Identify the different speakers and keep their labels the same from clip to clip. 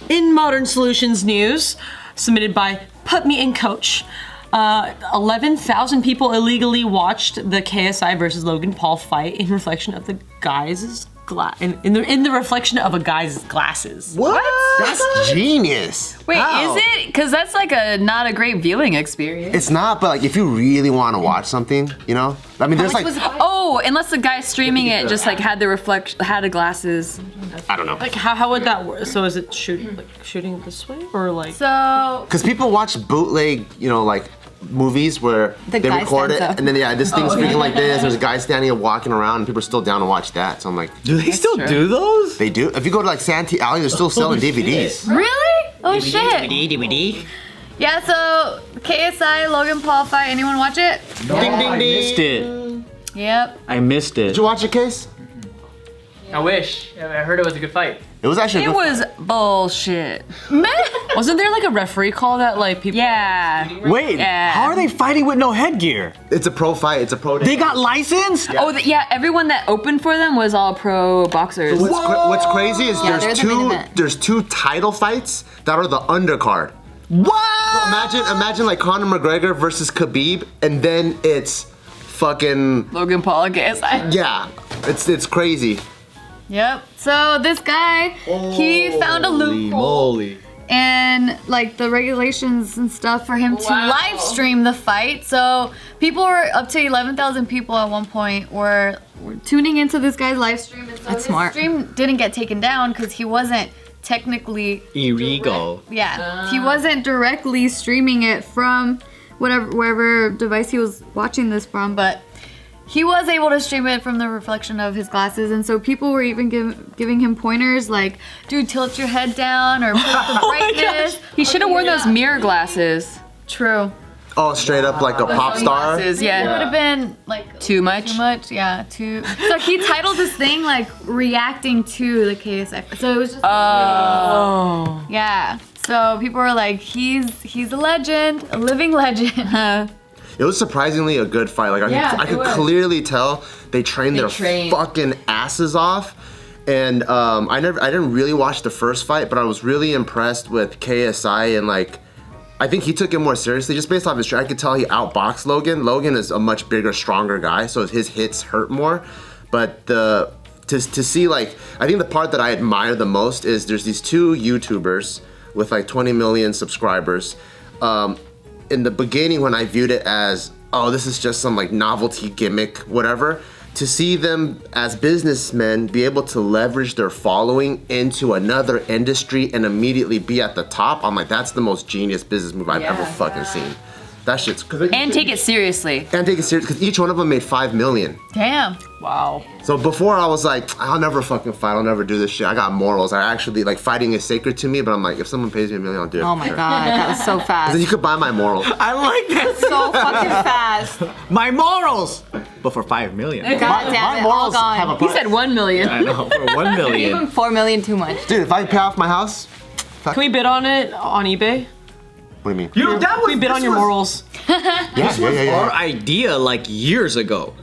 Speaker 1: In Modern Solutions news, submitted by Put Me in Coach, 11,000 people illegally watched the KSI versus Logan Paul fight in reflection of the guy's in the reflection of a guy's glasses.
Speaker 2: What? That's genius.
Speaker 3: Wait,
Speaker 2: How?
Speaker 3: is it? Because that's like not a great viewing experience.
Speaker 2: It's not, but like if you really want to watch something, you know? I mean, there's like,
Speaker 3: Oh, unless the guy streaming it just like had the glasses.
Speaker 2: I don't know.
Speaker 1: Like how would that work? So is it shooting this way or like?
Speaker 3: So
Speaker 2: Because people watch bootleg, you know, like movies where
Speaker 4: The
Speaker 2: they
Speaker 4: guy
Speaker 2: record it
Speaker 4: stands up.
Speaker 2: and then this thing's freaking like this. There's a guy standing and walking around and people are still down to watch that. So I'm like,
Speaker 5: Do they still
Speaker 3: true.
Speaker 5: do those?
Speaker 2: they do. If you go to like Santee Alley, they're still selling DVDs.
Speaker 3: really? Oh shit.
Speaker 5: DVD.
Speaker 3: Yeah. So KSI Logan Paul fight. Anyone watch it?
Speaker 5: No, I missed it.
Speaker 3: Yep.
Speaker 5: I missed it.
Speaker 2: Did you watch it, Case?
Speaker 6: I wish. I heard it was a good fight.
Speaker 2: It was actually.
Speaker 3: It was bullshit.
Speaker 1: Wasn't there like a referee call that like people?
Speaker 3: Yeah.
Speaker 5: Wait,
Speaker 3: Yeah.
Speaker 5: how are they fighting with no headgear?
Speaker 2: It's a pro fight. It's a pro.
Speaker 5: They got licensed?
Speaker 3: Oh yeah. Everyone that opened for them was all pro boxers.
Speaker 2: What's crazy is
Speaker 4: they're the main event.
Speaker 2: there's two title fights that are the undercard.
Speaker 5: What?
Speaker 2: Imagine like Conor McGregor versus Khabib, and then it's fucking
Speaker 3: Logan Paul and KSI.
Speaker 2: yeah. It's crazy.
Speaker 3: Yep. So this guy, he found a loophole
Speaker 5: Moly.
Speaker 3: and like the regulations and stuff for him to live stream the fight. So people were up to 11,000 people at one point were tuning into this guy's live stream. And so
Speaker 4: That's
Speaker 3: his
Speaker 4: smart.
Speaker 3: stream didn't get taken down because he wasn't technically
Speaker 5: Illegal.
Speaker 3: he wasn't directly streaming it from wherever device he was watching this from, but he was able to stream it from the reflection of his glasses, and so people were even giving him pointers like, dude, tilt your head down or put the brightness. He should have worn those mirror glasses. True.
Speaker 2: Oh, straight up like a pop star.
Speaker 3: Glasses, yeah. It would have been like
Speaker 1: Too much?
Speaker 3: Too much, yeah. So he titled this thing like reacting to the KSI. So it was just yeah. So people were like, he's a legend, a living legend.
Speaker 2: It was surprisingly a good fight. Like I could clearly tell they trained their fucking asses off. And I didn't really watch the first fight, but I was really impressed with KSI and like I think he took it more seriously just based off his. I could tell he outboxed Logan. Logan is a much bigger, stronger guy, so his hits hurt more. But to see like I think the part that I admire the most is there's these two YouTubers with like 20 million subscribers. In the beginning when I viewed it as, oh, this is just some like novelty gimmick, whatever, to see them as businessmen be able to leverage their following into another industry and immediately be at the top, I'm like, that's the most genius business move I've ever fucking seen. That shit's
Speaker 3: And take it seriously.
Speaker 2: and take it serious because each one of them made 5 million.
Speaker 3: Damn.
Speaker 1: Wow.
Speaker 2: So before I was like, I'll never fucking fight, I'll never do this shit. I got morals. I actually like fighting is sacred to me, but I'm like, if someone pays me $1 million, I'll do it.
Speaker 4: Oh my god, that was so
Speaker 2: Then
Speaker 4: fast.
Speaker 2: you could buy my morals.
Speaker 5: I like that.
Speaker 4: So fucking fast.
Speaker 5: My morals! But for 5 million.
Speaker 4: God damn it, all gone.
Speaker 2: have a
Speaker 3: He said 1 million.
Speaker 5: I know, for 1
Speaker 4: Gave
Speaker 5: million.
Speaker 4: him 4 million too much.
Speaker 2: Dude, if I pay off my house,
Speaker 1: Can we bid on it on eBay?
Speaker 2: what do you mean?
Speaker 5: You know, that was,
Speaker 1: We bid on your morals.
Speaker 5: our idea like years ago.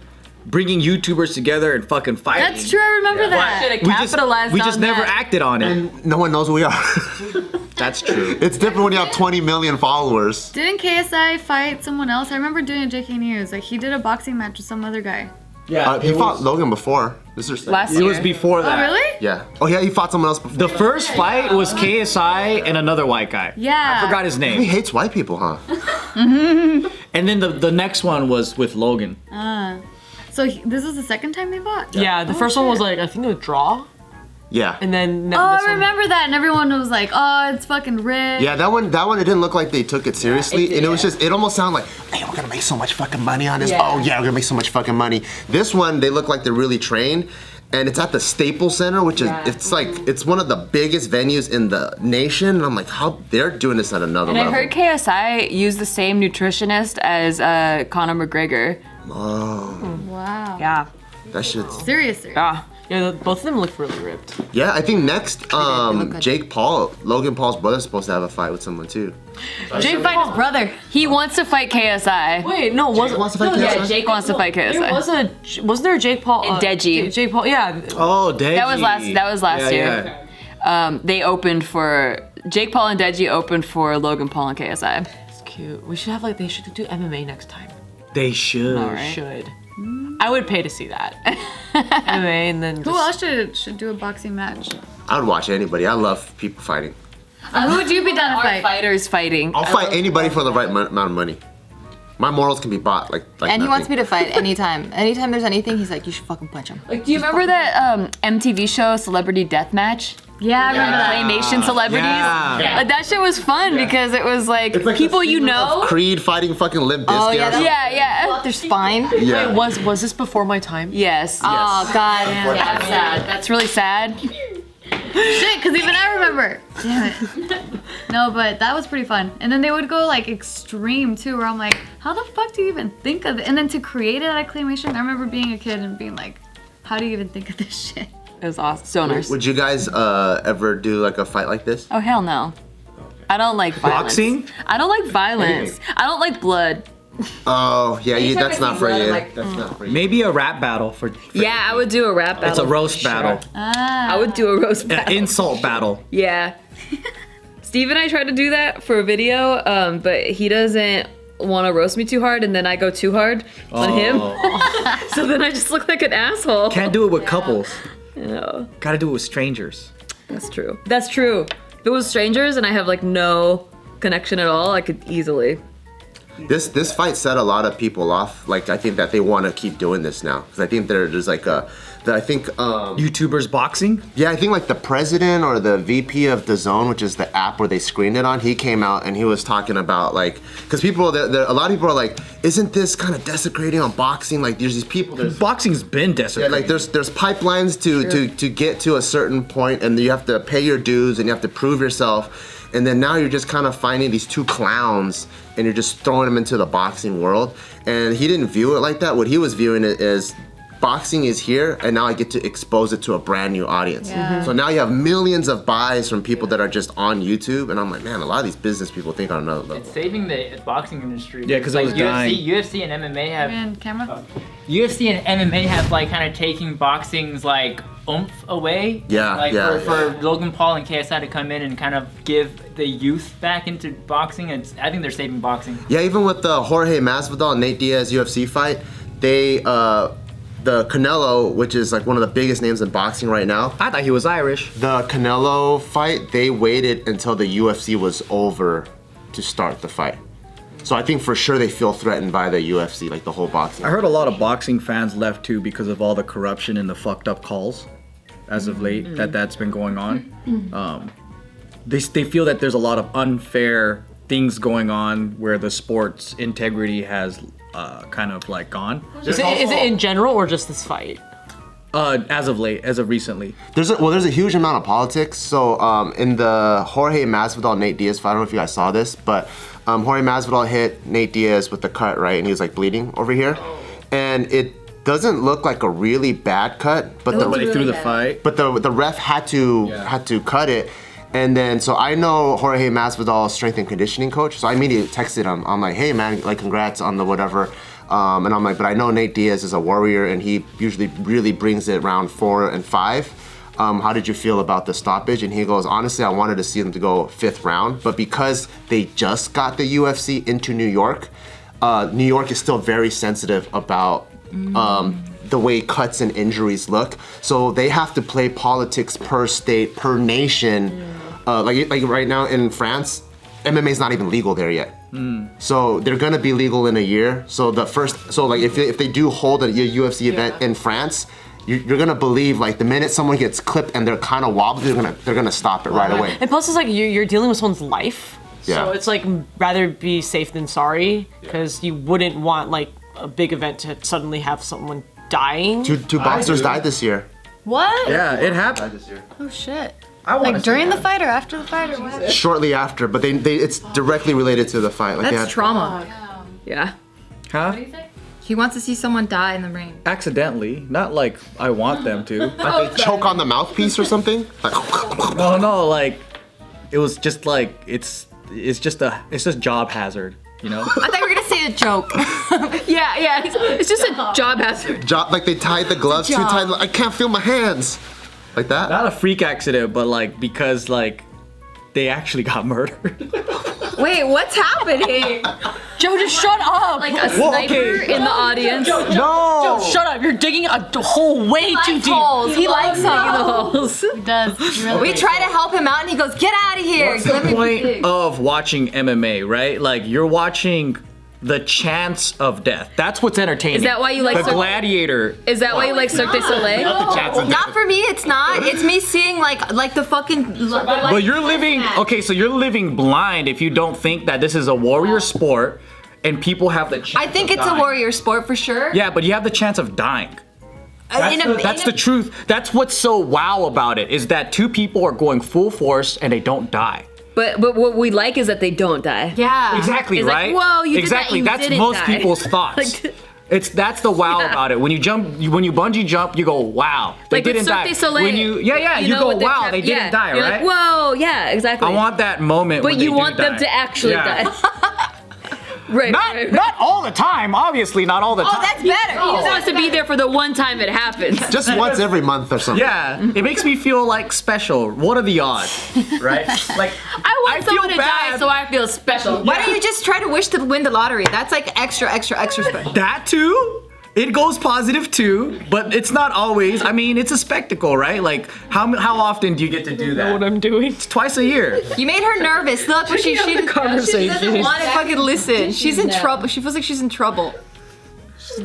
Speaker 5: Bringing YouTubers together and fucking fighting.
Speaker 3: That's true, I remember that.
Speaker 1: Should have
Speaker 5: We just,
Speaker 1: capitalized
Speaker 5: we just
Speaker 1: on
Speaker 5: never
Speaker 1: that.
Speaker 5: acted on it.
Speaker 2: No one knows who we are.
Speaker 5: That's true.
Speaker 2: It's different when you have 20 million followers.
Speaker 3: Didn't KSI fight someone else? I remember doing a JK News. Like he did a boxing match with some other guy.
Speaker 5: Yeah,
Speaker 2: He fought Logan before. This is
Speaker 3: Last
Speaker 5: It
Speaker 3: year.
Speaker 5: was before that.
Speaker 3: Oh, really?
Speaker 2: Yeah. Oh yeah, he fought someone else before.
Speaker 5: The first fight was KSI and another white guy.
Speaker 3: Yeah.
Speaker 5: I forgot his
Speaker 2: He
Speaker 5: name.
Speaker 2: hates white people, huh?
Speaker 5: And then the next one was with Logan.
Speaker 3: So this is the second time they fought?
Speaker 1: Yeah, the first one was like I think it was draw,
Speaker 2: Yeah.
Speaker 1: and then
Speaker 3: Oh,
Speaker 1: this
Speaker 3: I
Speaker 1: one-
Speaker 3: remember that, and everyone was like, "Oh, it's fucking rigged."
Speaker 2: Yeah, that one, it didn't look like they took it seriously, and it was just, it almost sounded like, hey, we're gonna make so much fucking money on this. Oh yeah, we're gonna make so much fucking money. This one, they look like they're really trained, and it's at the Staples Center, which is, it's like, it's one of the biggest venues in the nation, and I'm like, how they're doing this at another
Speaker 3: And I
Speaker 2: level.
Speaker 3: heard KSI use the same nutritionist as Conor McGregor.
Speaker 2: Oh,
Speaker 3: Wow.
Speaker 1: Yeah.
Speaker 2: that shit's.
Speaker 3: Seriously.
Speaker 1: Yeah, both of them look really ripped.
Speaker 2: Yeah, I think next,
Speaker 4: good.
Speaker 2: Jake Paul, Logan Paul's brother's supposed to have a fight with someone too.
Speaker 3: Jake fight his brother. He wants to fight KSI.
Speaker 1: Wait, no, was
Speaker 2: wants to fight
Speaker 1: no,
Speaker 2: KSI?
Speaker 3: Yeah, Jake wants to fight
Speaker 1: There
Speaker 3: KSI.
Speaker 1: wasn't there a Jake Paul?
Speaker 3: And Deji.
Speaker 1: Jake Paul, yeah.
Speaker 5: Oh, Deji.
Speaker 3: That was last year.
Speaker 5: Yeah.
Speaker 3: They opened for
Speaker 4: Jake Paul and Deji opened for Logan Paul and KSI.
Speaker 1: It's cute. We should have they should do MMA next time.
Speaker 5: They should.
Speaker 4: All right.
Speaker 1: Should. I would pay to see that. MMA and then.
Speaker 3: Who else should do a boxing match?
Speaker 2: I would watch anybody. I love people fighting.
Speaker 3: Who would you be down to
Speaker 4: Our
Speaker 3: fight?
Speaker 4: fighters fighting.
Speaker 2: I'll fight anybody for the right amount of money. My morals can be bought like
Speaker 4: And he wants me
Speaker 2: nothing.
Speaker 4: to fight anytime. Anytime there's anything, he's like, you should fucking punch him. Like, do you remember that MTV show, Celebrity Deathmatch?
Speaker 3: Yeah, I remember that.
Speaker 4: Claymation celebrities?
Speaker 5: Yeah.
Speaker 4: Like, that shit was fun because it was like,
Speaker 2: It's like
Speaker 4: people
Speaker 2: the
Speaker 4: you
Speaker 2: scene
Speaker 4: know.
Speaker 2: of Creed fighting fucking Limp Bizkit.
Speaker 4: Oh,
Speaker 2: or
Speaker 4: yeah,
Speaker 2: something.
Speaker 4: yeah. Their spine.
Speaker 2: Yeah.
Speaker 1: Wait, was this before my time?
Speaker 4: Yes. Oh, God. Yeah, that's sad. That's really sad.
Speaker 3: Shit, because even I remember. Damn it. No, but that was pretty fun. And then they would go like extreme too, where I'm like, how the fuck do you even think of it? And then to create it out of claymation, I remember being a kid and being like, how do you even think of this shit?
Speaker 4: It was awesome. Stoners.
Speaker 2: Would you guys ever do like a fight like this?
Speaker 4: Oh, hell no. I don't like violence.
Speaker 5: Boxing?
Speaker 4: I don't like violence. I don't like blood.
Speaker 2: Oh yeah,
Speaker 4: Anytime
Speaker 2: that's
Speaker 4: I
Speaker 2: not
Speaker 4: see
Speaker 2: for
Speaker 4: blood, I'm
Speaker 2: you.
Speaker 4: like,
Speaker 2: That's not for you.
Speaker 5: Maybe a rap battle for
Speaker 4: Yeah, I would do a rap battle.
Speaker 5: it's a roast battle.
Speaker 4: I would do a roast
Speaker 5: An
Speaker 4: battle.
Speaker 5: insult battle.
Speaker 4: Yeah. Steve and I tried to do that for a video, but he doesn't want to roast me too hard, and then I go too hard on him. So then I just look like an asshole.
Speaker 5: Can't do it with couples.
Speaker 4: No,
Speaker 5: Gotta do it with strangers.
Speaker 4: that's true. That's true. If it was strangers and I have like no connection at all, I could easily.
Speaker 2: This fight set a lot of people off. Like I think that they want to keep doing this now because I think there's like I think
Speaker 5: YouTubers boxing?
Speaker 2: yeah, I think like the president or the VP of DAZN, which is the app where they screened it on, he came out and he was talking about like, because people, a lot of people are like, isn't this kind of desecrating on boxing? Like there's these people, there's
Speaker 5: Boxing's been
Speaker 2: yeah,
Speaker 5: desecrated.
Speaker 2: like there's pipelines to get to a certain point, and you have to pay your dues and you have to prove yourself, and then now you're just kind of finding these two clowns and you're just throwing them into the boxing world. And he didn't view it like that. What he was viewing it is, boxing is here, and now I get to expose it to a brand new audience.
Speaker 3: Yeah.
Speaker 2: So now you have millions of buys from people that are just on YouTube, and I'm like, man, a lot of these business people think on another level.
Speaker 6: It's saving the boxing industry.
Speaker 5: Yeah, 'cause it was dying.
Speaker 6: UFC and MMA have
Speaker 3: Man, camera.
Speaker 6: UFC and MMA have like kind of taking boxing's like oomph away.
Speaker 2: Yeah,
Speaker 6: Like
Speaker 2: yeah,
Speaker 6: for Logan Paul and KSI to come in and kind of give the youth back into boxing, I think they're saving boxing.
Speaker 2: Yeah, even with the Jorge Masvidal and Nate Diaz UFC fight, they the Canelo, which is like one of the biggest names in boxing right now,
Speaker 5: I thought he was Irish.
Speaker 2: the Canelo fight, they waited until the UFC was over to start the fight. So I think for sure they feel threatened by the UFC, like the whole boxing.
Speaker 5: I heard a lot of boxing fans left too because of all the corruption and the fucked up calls as of late that's been going on. They feel that there's a lot of unfair things going on where the sport's integrity has kind of like gone.
Speaker 1: Is it in general or just this fight?
Speaker 5: As of late, as of recently.
Speaker 2: There's a huge amount of politics. So in the Jorge Masvidal Nate Diaz fight, I don't know if you guys saw this, but Jorge Masvidal hit Nate Diaz with the cut, right, and he was like bleeding over here, and it doesn't look like a really bad cut, but
Speaker 5: Everybody through the fight.
Speaker 2: But the ref had to cut it. And then, so I know Jorge Masvidal's strength and conditioning coach, so I immediately texted him. I'm like, hey man, like congrats on the whatever. And I'm like, but I know Nate Diaz is a warrior and he usually really brings it round 4 and 5. How did you feel about the stoppage? And he goes, honestly, I wanted to see them to go 5th round, but because they just got the UFC into New York is still very sensitive about the way cuts and injuries look. So they have to play politics per state, per nation. Like right now in France, MMA is not even legal there yet. So they're gonna be legal in a year. So if they do hold a UFC event in France, you're gonna believe like the minute someone gets clipped and they're kind of wobbly, they're gonna stop it right away.
Speaker 1: And plus, it's like you're dealing with someone's life.
Speaker 2: Yeah.
Speaker 1: So it's like rather be safe than sorry, because you wouldn't want like a big event to suddenly have someone dying.
Speaker 2: Two boxers died this year.
Speaker 3: What?
Speaker 5: Yeah, it happened.
Speaker 3: Oh shit.
Speaker 5: I wanna
Speaker 3: Like
Speaker 5: see
Speaker 3: during the
Speaker 5: that.
Speaker 3: fight or after the fight or what?
Speaker 2: Shortly after, but it's directly related to the fight. Like they
Speaker 4: That's
Speaker 2: had-
Speaker 4: trauma. Yeah.
Speaker 5: Huh?
Speaker 4: He wants to see someone die in the ring.
Speaker 5: Accidentally, not like I want them to.
Speaker 2: Like they choke on the mouthpiece or something. Like,
Speaker 5: No, like it was just like it's just job hazard, you know?
Speaker 4: I thought you were gonna say a joke. yeah. It's just a job hazard.
Speaker 2: like they tied the gloves too tight. Like, I can't feel my hands. Like that.
Speaker 5: Not a freak accident, but like because like they actually got murdered.
Speaker 7: Wait, what's happening?
Speaker 1: Joe, just shut up.
Speaker 4: Like a sniper in the audience.
Speaker 5: No!
Speaker 1: Joe, shut up. You're digging a hole way too deep.
Speaker 7: Holes. He likes them.
Speaker 3: He does. Really.
Speaker 7: We try to help him out, and he goes, "Get out of here."
Speaker 5: What's the point of watching MMA, right? Like, you're watching the chance of death. That's what's entertaining.
Speaker 4: Is that why you like
Speaker 5: the Gladiator?
Speaker 4: Is that why you like Cirque du Soleil?
Speaker 7: Not for me, it's not. It's me seeing like the fucking.
Speaker 5: But you're living, okay, so you're living blind if you don't think that this is a warrior sport and people have the chance
Speaker 7: I think
Speaker 5: of
Speaker 7: it's
Speaker 5: dying.
Speaker 7: a warrior sport for sure.
Speaker 5: Yeah, but you have the chance of dying. That's the truth. That's what's so wow about it, is that two people are going full force and they don't die.
Speaker 4: But what we like is that they don't die.
Speaker 7: Yeah.
Speaker 5: Exactly,
Speaker 4: It's
Speaker 5: right?
Speaker 4: like, whoa, you did that,
Speaker 5: exactly.
Speaker 4: you
Speaker 5: That's
Speaker 4: didn't
Speaker 5: most
Speaker 4: die.
Speaker 5: people's thoughts. That's the wow about it. When you bungee jump, you go, wow, they
Speaker 4: Like with
Speaker 5: didn't
Speaker 4: Cirque
Speaker 5: die.
Speaker 4: du Soleil.
Speaker 5: When you
Speaker 4: know
Speaker 5: go,
Speaker 4: what the
Speaker 5: wow, they didn't die,
Speaker 4: You're
Speaker 5: right?
Speaker 4: like, whoa, yeah, exactly.
Speaker 5: I want that moment.
Speaker 4: But
Speaker 5: when they
Speaker 4: you
Speaker 5: do
Speaker 4: want them
Speaker 5: die.
Speaker 4: to actually
Speaker 5: Yeah.
Speaker 4: die. Right.
Speaker 5: Not all the time, obviously, not all the time.
Speaker 7: Oh, that's better.
Speaker 4: He just wants to be there for the one time it happens.
Speaker 2: Just once every month or something.
Speaker 5: Yeah, it makes me feel like special. What are the odds, right? Like
Speaker 4: I want someone to
Speaker 5: feel
Speaker 4: die
Speaker 5: bad.
Speaker 4: so I feel special.
Speaker 7: Why don't you just try to wish to win the lottery? That's like extra special.
Speaker 5: That too. It goes positive too, but it's not always. I mean, it's a spectacle, right? Like, how often do you get to do that?
Speaker 1: What I'm doing.
Speaker 5: It's twice a year.
Speaker 7: You made her nervous. Look, what she doesn't want to fucking listen. She's in trouble. She feels like she's in trouble.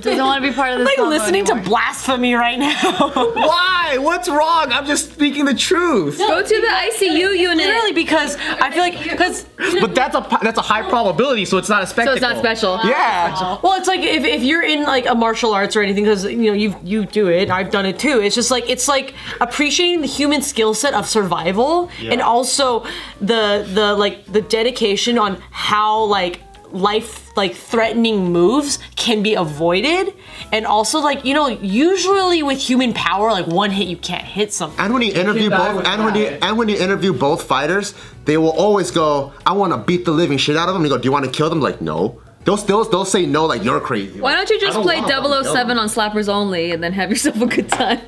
Speaker 3: Doesn't want to be part of this.
Speaker 1: I'm like listening to
Speaker 3: anymore.
Speaker 1: blasphemy right now.
Speaker 5: Why? What's wrong? I'm just speaking the truth.
Speaker 4: Go to the ICU unit.
Speaker 1: Literally, because I feel like
Speaker 5: But that's a high probability, so it's not a
Speaker 4: So
Speaker 5: spectacle.
Speaker 4: it's not special.
Speaker 5: Yeah.
Speaker 1: well, it's like if you're in like a martial arts or anything, because you know you do it. I've done it too. It's just like appreciating the human skill set of survival, and also the dedication on how like life threatening moves can be avoided, and also like usually with human power, like one hit you can't hit something.
Speaker 2: And when you interview when you interview both fighters, they will always go, "I want to beat the living shit out of them." You go, "Do you want to kill them?" Like, no. They'll say no, like you're crazy.
Speaker 4: Why don't you just play 007 on Slappers Only and then have yourself a good time?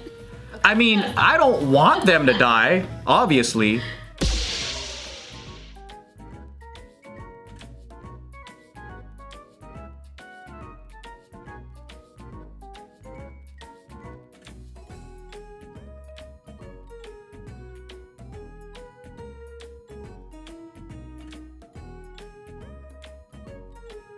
Speaker 5: I mean, I don't want them to die, obviously,